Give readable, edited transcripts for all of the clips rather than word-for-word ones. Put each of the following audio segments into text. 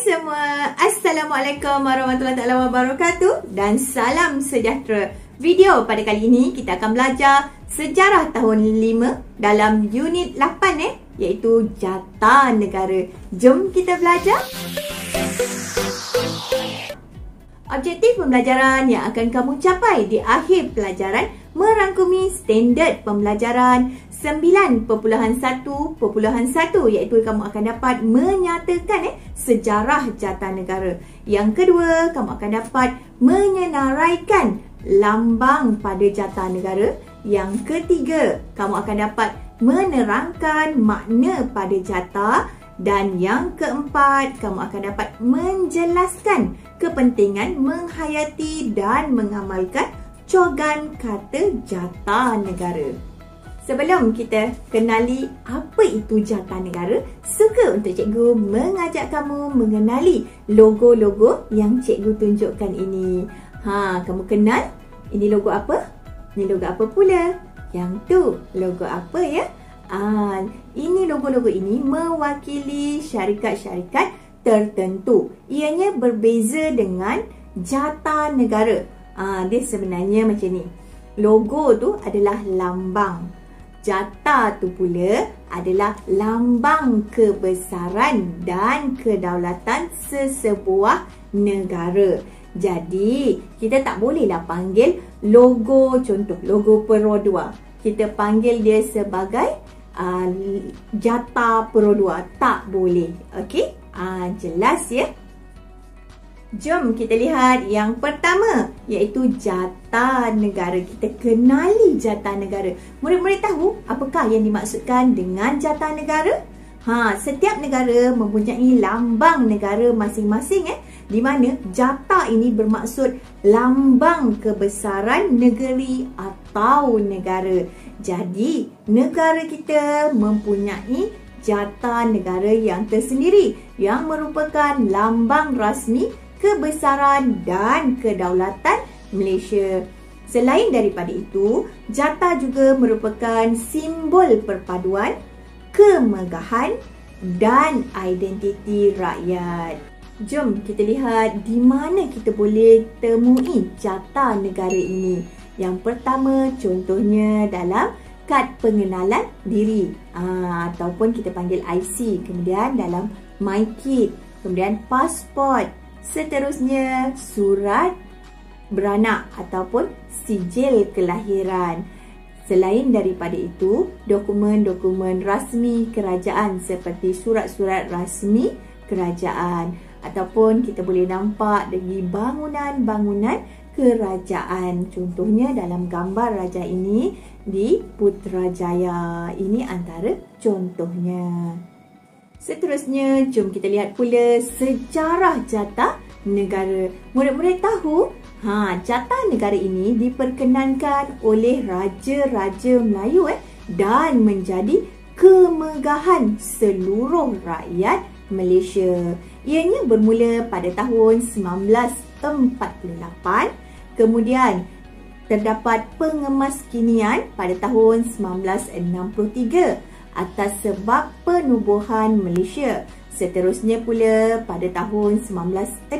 semua, Assalamualaikum warahmatullahi wabarakatuh dan salam sejahtera. Video pada kali ini kita akan belajar sejarah tahun 5 dalam unit 8 iaitu jata negara. Jom kita belajar. Objektif pembelajaran yang akan kamu capai di akhir pelajaran merangkumi standard pembelajaran 9.1.1 iaitu kamu akan dapat menyatakan sejarah jata negara. Yang kedua, kamu akan dapat menyenaraikan lambang pada jata negara. Yang ketiga, kamu akan dapat menerangkan makna pada jata. Dan yang keempat, kamu akan dapat menjelaskan kepentingan menghayati dan mengamalkan cogan kata jata negara. Sebelum kita kenali apa itu jata negara, suka untuk cikgu mengajak kamu mengenali logo-logo yang cikgu tunjukkan ini. Kamu kenal? Ini logo apa? Ini logo apa pula? Yang tu logo apa ya? Ini logo-logo ini mewakili syarikat-syarikat tertentu. Ianya berbeza dengan jata negara. Dia sebenarnya macam ni. Logo tu adalah lambang. Jata tu pula adalah lambang kebesaran dan kedaulatan sesebuah negara. Jadi, kita tak bolehlah panggil logo, contoh logo Perodua. Kita panggil dia sebagai jata Perodua. Tak boleh. Okey? Jelas ya? Jom kita lihat yang pertama iaitu jata negara. Kita kenali jata negara. Murid-murid tahu apakah yang dimaksudkan dengan jata negara? Setiap negara mempunyai lambang negara masing-masing di mana jata ini bermaksud lambang kebesaran negeri atau negara. Jadi, negara kita mempunyai jata negara yang tersendiri yang merupakan lambang rasmi kebesaran dan kedaulatan Malaysia. Selain daripada itu, jata juga merupakan simbol perpaduan, kemegahan dan identiti rakyat. Jom kita lihat di mana kita boleh temui jata negara ini. Yang pertama, contohnya dalam kad pengenalan diri ataupun kita panggil IC, kemudian dalam MyKit, kemudian pasport, seterusnya surat beranak ataupun sijil kelahiran. Selain daripada itu, dokumen-dokumen rasmi kerajaan seperti surat-surat rasmi kerajaan ataupun kita boleh nampak dari bangunan-bangunan kerajaan. Contohnya dalam gambar raja ini di Putrajaya. Ini antara contohnya. Seterusnya, jom kita lihat pula sejarah jata negara. Murid-murid tahu, jata negara ini diperkenankan oleh Raja-Raja Melayu dan menjadi kemegahan seluruh rakyat Malaysia. Ianya bermula pada tahun 1948, kemudian terdapat pengemaskinian pada tahun 1963 atas sebab penubuhan Malaysia. Seterusnya pula pada tahun 1965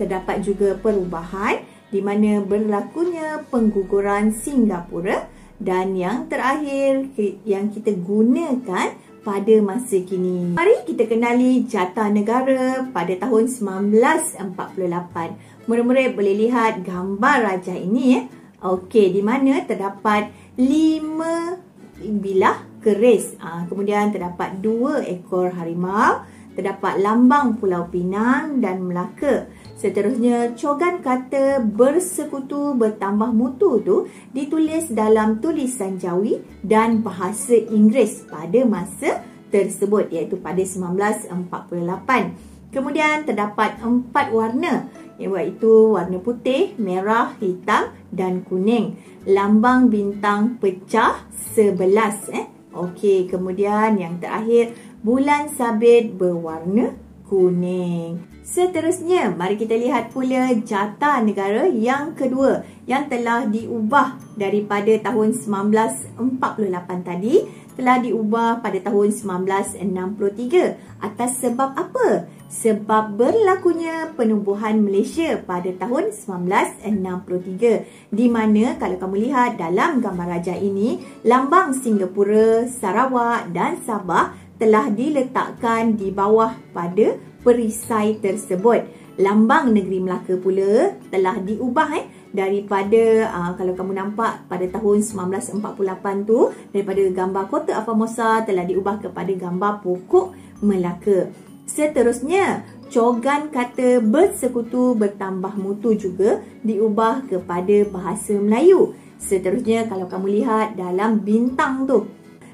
terdapat juga perubahan di mana berlakunya pengguguran Singapura dan yang terakhir yang kita gunakan pada masa kini. Mari kita kenali jata negara pada tahun 1948. Murid-murid boleh lihat gambar raja ini Okey, di mana terdapat 5 bilah keris. Kemudian terdapat 2 ekor harimau, terdapat lambang Pulau Pinang dan Melaka. Seterusnya, cogan kata bersekutu bertambah mutu tu ditulis dalam tulisan Jawi dan bahasa Inggeris pada masa tersebut iaitu pada 1948. Kemudian terdapat 4 warna iaitu warna putih, merah, hitam dan kuning. Lambang bintang pecah 11. Okey, kemudian yang terakhir bulan sabit berwarna kuning. Seterusnya, mari kita lihat pula jata negara yang kedua yang telah diubah daripada tahun 1948 tadi telah diubah pada tahun 1963. Atas sebab apa? Sebab berlakunya penubuhan Malaysia pada tahun 1963. Di mana kalau kamu lihat dalam gambar rajah ini, lambang Singapura, Sarawak dan Sabah telah diletakkan di bawah pada perisai tersebut. Lambang negeri Melaka pula telah diubah daripada kalau kamu nampak pada tahun 1948 tu, daripada gambar Kota Formosa telah diubah kepada gambar pokok Melaka. Seterusnya, cogan kata bersekutu bertambah mutu juga diubah kepada bahasa Melayu. Seterusnya, kalau kamu lihat dalam bintang tu,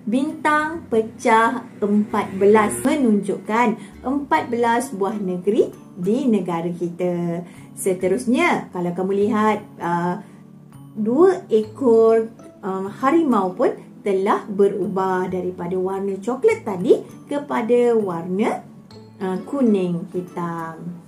bintang pecah 14 menunjukkan 14 buah negeri di negara kita. Seterusnya, kalau kamu lihat 2 ekor harimau pun telah berubah daripada warna coklat tadi kepada warna kuning hitam.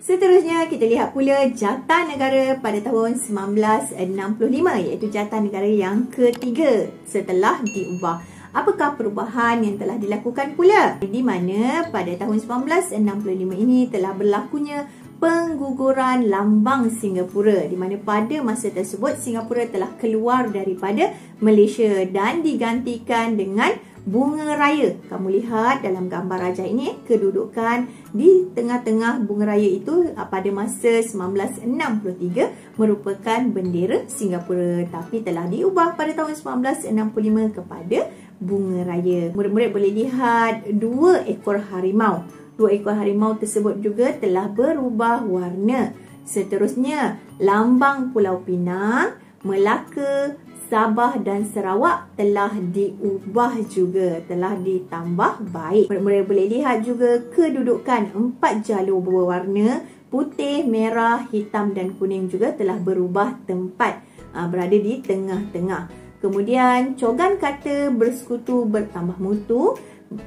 Seterusnya, kita lihat pula jata negara pada tahun 1965, iaitu jata negara yang ketiga setelah diubah. Apakah perubahan yang telah dilakukan pula? Di mana pada tahun 1965 ini telah berlakunya pengguguran lambang Singapura, di mana pada masa tersebut Singapura telah keluar daripada Malaysia dan digantikan dengan bunga raya. Kamu lihat dalam gambar rajah ini, kedudukan di tengah-tengah bunga raya itu pada masa 1963 merupakan bendera Singapura, tapi telah diubah pada tahun 1965 kepada bunga raya. Murid-murid boleh lihat 2 ekor harimau. 2 ekor harimau tersebut juga telah berubah warna. Seterusnya, lambang Pulau Pinang, Melaka, Sabah dan Sarawak telah diubah juga, telah ditambah baik. Murid-murid boleh lihat juga kedudukan 4 jalur berwarna putih, merah, hitam dan kuning juga telah berubah tempat, berada di tengah-tengah. Kemudian, cogan kata bersekutu bertambah mutu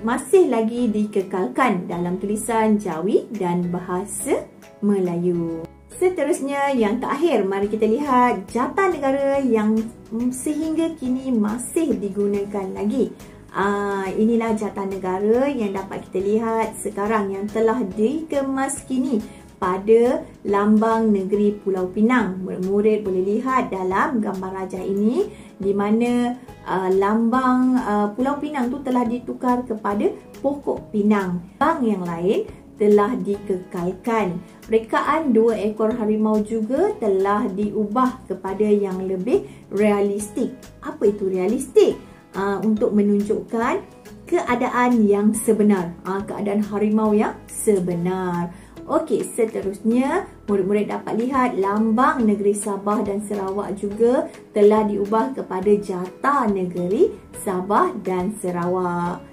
masih lagi dikekalkan dalam tulisan Jawi dan bahasa Melayu. Seterusnya, yang terakhir, mari kita lihat jata negara yang sehingga kini masih digunakan lagi. Inilah jata negara yang dapat kita lihat sekarang yang telah dikemas kini pada lambang negeri Pulau Pinang. Murid-murid boleh lihat dalam gambar rajah ini di mana lambang Pulau Pinang tu telah ditukar kepada pokok pinang. Lambang yang lain telah dikekalkan. Rekaan 2 ekor harimau juga telah diubah kepada yang lebih realistik. Apa itu realistik? Untuk menunjukkan keadaan yang sebenar, keadaan harimau yang sebenar. Okey, seterusnya murid-murid dapat lihat lambang negeri Sabah dan Sarawak juga telah diubah kepada jata negeri Sabah dan Sarawak.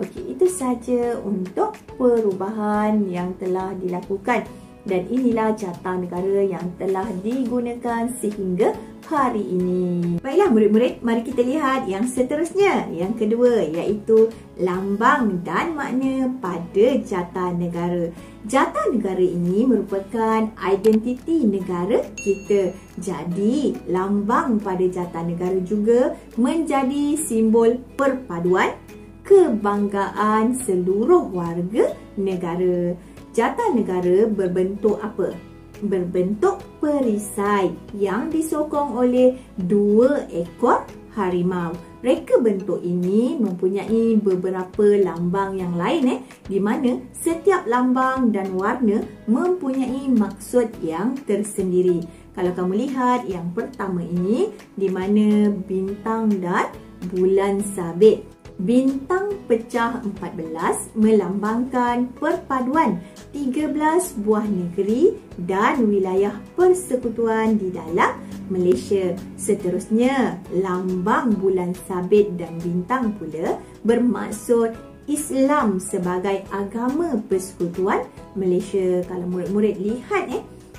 Okey, itu saja untuk perubahan yang telah dilakukan. Dan inilah jata negara yang telah digunakan sehingga hari ini. Baiklah murid-murid, mari kita lihat yang seterusnya. Yang kedua, iaitu lambang dan makna pada jata negara. Jata negara ini merupakan identiti negara kita. Jadi, lambang pada jata negara juga menjadi simbol perpaduan, kebanggaan seluruh warga negara. Jata negara berbentuk apa? Berbentuk perisai yang disokong oleh 2 ekor harimau. Reka bentuk ini mempunyai beberapa lambang yang lain di mana setiap lambang dan warna mempunyai maksud yang tersendiri. Kalau kamu lihat yang pertama ini di mana bintang dan bulan sabit. Bintang pecah 14 melambangkan perpaduan 13 buah negeri dan wilayah persekutuan di dalam Malaysia. Seterusnya, lambang bulan sabit dan bintang pula bermaksud Islam sebagai agama persekutuan Malaysia. Kalau murid-murid lihat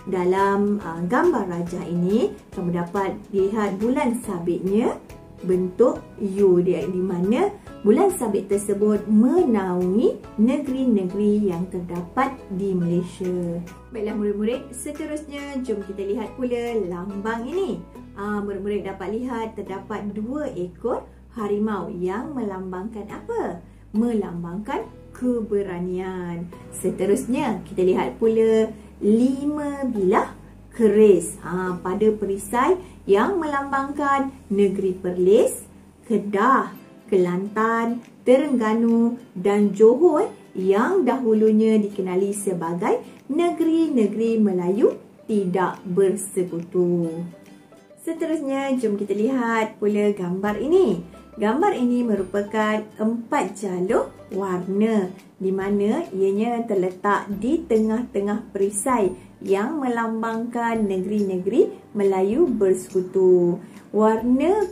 dalam gambar rajah ini, kamu dapat lihat bulan sabitnya bentuk U, di mana bulan sabit tersebut menaungi negeri-negeri yang terdapat di Malaysia. Baiklah murid-murid, seterusnya jom kita lihat pula lambang ini. Murid-murid dapat lihat terdapat 2 ekor Harimau yang melambangkan apa? Melambangkan keberanian. Seterusnya, kita lihat pula 5 bilah keris pada perisai yang melambangkan negeri Perlis, Kedah, Kelantan, Terengganu dan Johor yang dahulunya dikenali sebagai negeri-negeri Melayu tidak bersekutu. Seterusnya, jom kita lihat pula gambar ini. Gambar ini merupakan 4 jalur warna di mana ianya terletak di tengah-tengah perisai yang melambangkan negeri-negeri Melayu bersekutu. Warna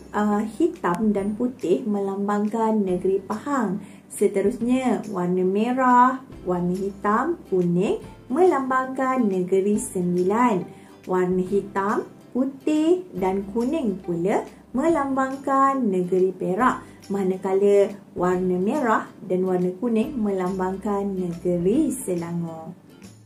hitam dan putih melambangkan negeri Pahang. Seterusnya, warna merah, warna hitam, kuning melambangkan negeri Sembilan. Warna hitam, putih dan kuning pula melambangkan negeri Perak, manakala warna merah dan warna kuning melambangkan negeri Selangor.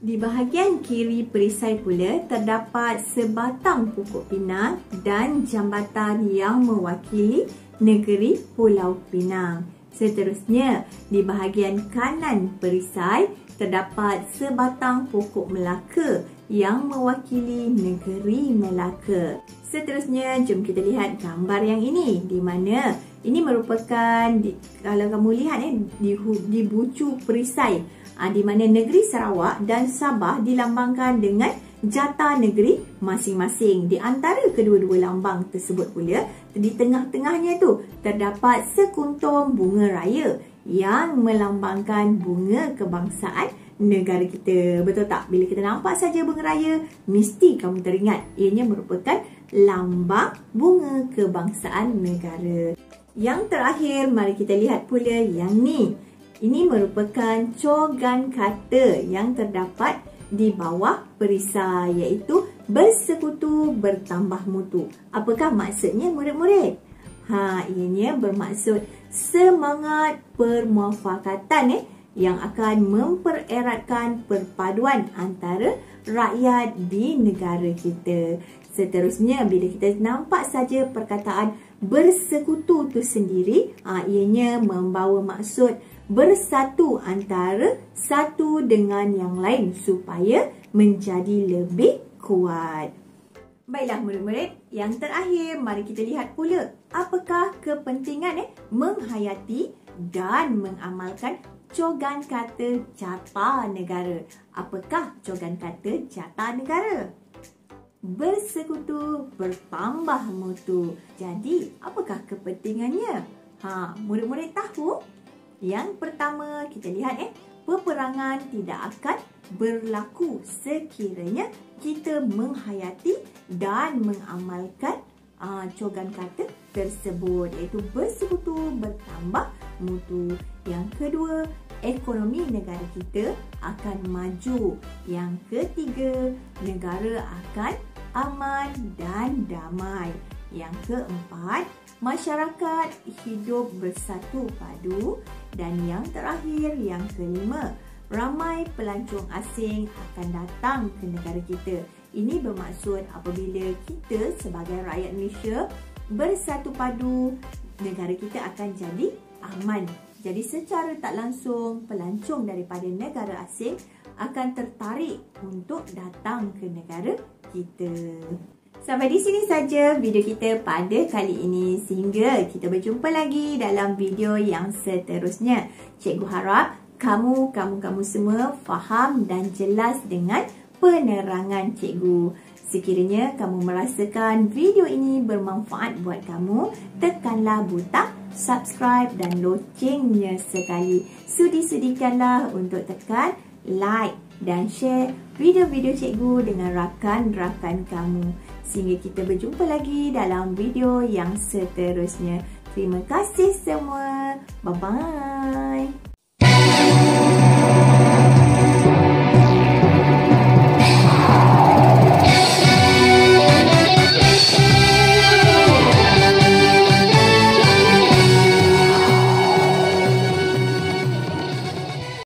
Di bahagian kiri perisai pula terdapat sebatang pokok pinang dan jambatan yang mewakili negeri Pulau Pinang. Seterusnya, di bahagian kanan perisai terdapat sebatang pokok Melaka yang mewakili negeri Melaka. Seterusnya, jom kita lihat gambar yang ini, di mana ini merupakan kalau kamu lihat di bucu perisai, di mana negeri Sarawak dan Sabah dilambangkan dengan jata negeri masing-masing. Di antara kedua-dua lambang tersebut pula, di tengah-tengahnya tu terdapat sekuntum bunga raya yang melambangkan bunga kebangsaan negara kita. Betul tak? Bila kita nampak saja bunga raya, mesti kamu teringat ianya merupakan lambang bunga kebangsaan negara. Yang terakhir, mari kita lihat pula yang ni. Ini merupakan cogan kata yang terdapat di bawah perisai, iaitu bersekutu bertambah mutu. Apakah maksudnya, murid-murid? Ianya bermaksud semangat permufakatan yang akan mempereratkan perpaduan antara rakyat di negara kita. Seterusnya, bila kita nampak saja perkataan bersekutu tu sendiri, ianya membawa maksud bersatu antara satu dengan yang lain supaya menjadi lebih kuat. Baiklah murid-murid, yang terakhir mari kita lihat pula apakah kepentingan menghayati dan mengamalkan cogan kata jata negara. Apakah cogan kata jata negara? Bersekutu bertambah mutu. Jadi, apakah kepentingannya? Murid-murid tahu? Yang pertama, kita lihat peperangan tidak akan berlaku sekiranya kita menghayati dan mengamalkan cogan kata tersebut, iaitu bersekutu bertambah mutu. Yang kedua, ekonomi negara kita akan maju. Yang ketiga, negara akan aman dan damai. Yang keempat, masyarakat hidup bersatu padu. Dan yang terakhir, yang kelima, ramai pelancong asing akan datang ke negara kita. Ini bermaksud apabila kita sebagai rakyat Malaysia bersatu padu, negara kita akan jadi aman. Jadi secara tak langsung, pelancong daripada negara asing akan tertarik untuk datang ke negara kita. Sampai di sini saja video kita pada kali ini. Sehingga kita berjumpa lagi dalam video yang seterusnya. Cikgu harap kamu semua faham dan jelas dengan penerangan cikgu. Sekiranya kamu merasakan video ini bermanfaat buat kamu, tekanlah butang subscribe dan loncengnya sekali. Sudi-sudikanlah untuk tekan like dan share video-video cikgu dengan rakan-rakan kamu. Sehingga kita berjumpa lagi dalam video yang seterusnya. Terima kasih semua. Bye-bye.